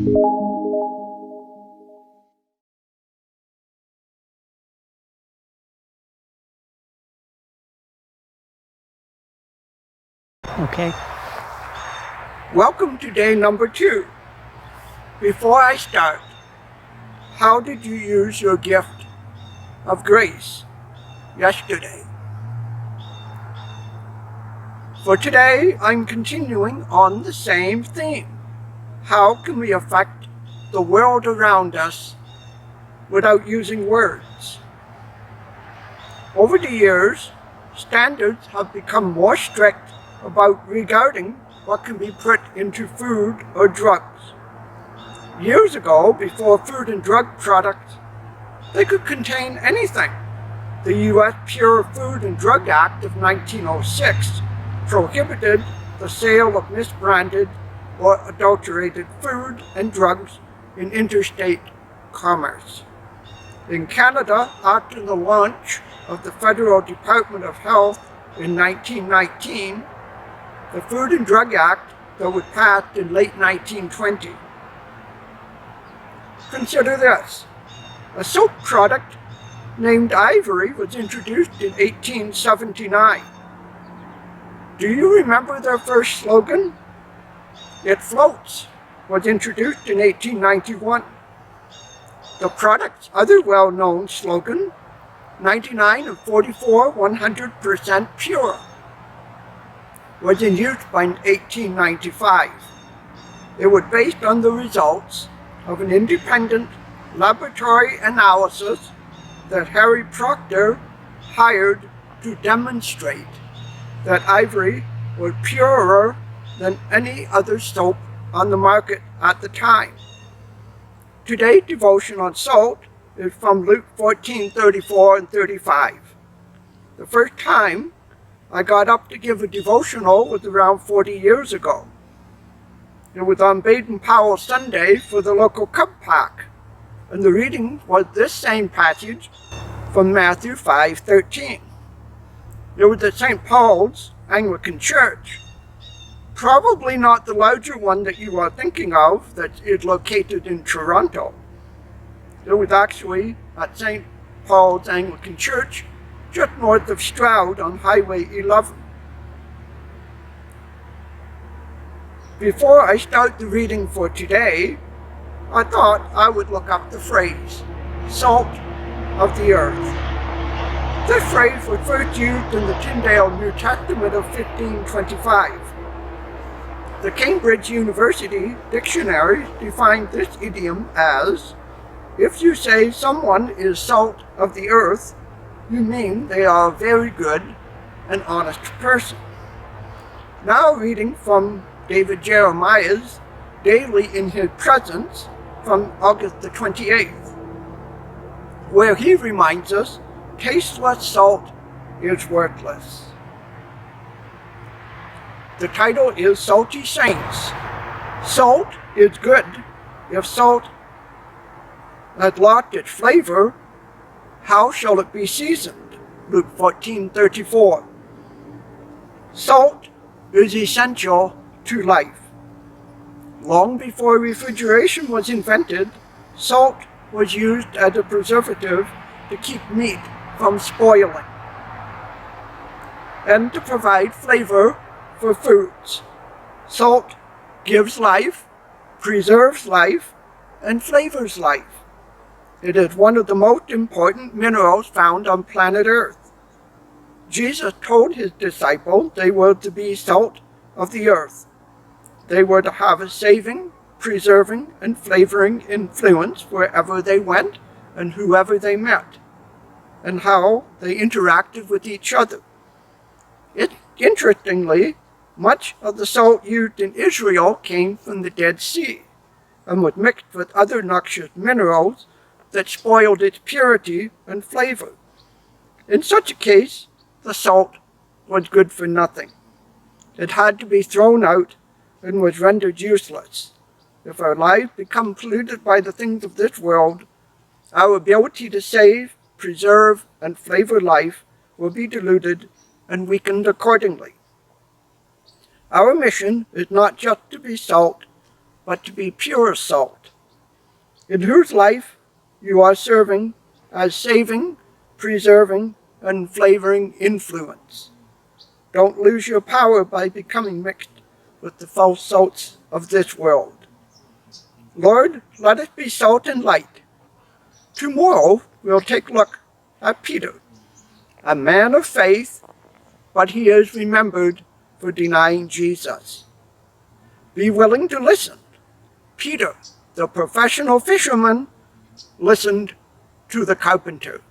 Okay. Welcome to day number 2. Before I start, how did you use your gift of grace yesterday? For today, I'm continuing on the same theme. How can we affect the world around us without using words? Over the years, standards have become more strict regarding what can be put into food or drugs. Years ago, before food and drug products, they could contain anything. The U.S. Pure Food and Drug Act of 1906 prohibited the sale of misbranded or adulterated food and drugs in interstate commerce. In Canada, after the launch of the Federal Department of Health in 1919, the Food and Drug Act, that was passed in late 1920. Consider this. A soap product named Ivory was introduced in 1879. Do you remember their first slogan? It floats was introduced in 1891. The product's other well-known slogan, 99 and 44, 100% pure, was in use by 1895. It was based on the results of an independent laboratory analysis that Harry Proctor hired to demonstrate that Ivory was purer than any other soap on the market at the time. Today's devotion on salt is from Luke 14:34 and 35. The first time I got up to give a devotional was around 40 years ago. It was on Baden-Powell Sunday for the local Cub Pack, and the reading was this same passage from Matthew 5:13. It was at St. Paul's Anglican Church, probably not the larger one that you are thinking of that is located in Toronto. It was actually at St. Paul's Anglican Church, just north of Stroud on Highway 11. Before I start the reading for today, I thought I would look up the phrase, salt of the earth. This phrase was first used in the Tyndale New Testament of 1525. The Cambridge University Dictionary defined this idiom as, if you say someone is salt of the earth, you mean they are a very good and honest person. Now reading from David Jeremiah's Daily in His Presence from August the 28th, where he reminds us tasteless salt is worthless. The title is Salty Saints. Salt is good. If salt has lost its flavor, how shall it be seasoned? Luke 14:34. Salt is essential to life. Long before refrigeration was invented, salt was used as a preservative to keep meat from spoiling and to provide flavor for foods. Salt gives life, preserves life, and flavors life. It is one of the most important minerals found on planet Earth. Jesus told his disciples they were to be salt of the earth. They were to have a saving, preserving, and flavoring influence wherever they went and whoever they met, and how they interacted with each other. Interestingly, much of the salt used in Israel came from the Dead Sea and was mixed with other noxious minerals that spoiled its purity and flavor. In such a case, the salt was good for nothing. It had to be thrown out and was rendered useless. If our lives become polluted by the things of this world, our ability to save, preserve, and flavor life will be diluted and weakened accordingly. Our mission is not just to be salt, but to be pure salt, in whose life you are serving as saving, preserving, and flavoring influence. Don't lose your power by becoming mixed with the false salts of this world. Lord, let us be salt and light. Tomorrow we'll take a look at Peter, a man of faith, but he is remembered for denying Jesus. Be willing to listen. Peter, the professional fisherman, listened to the carpenter.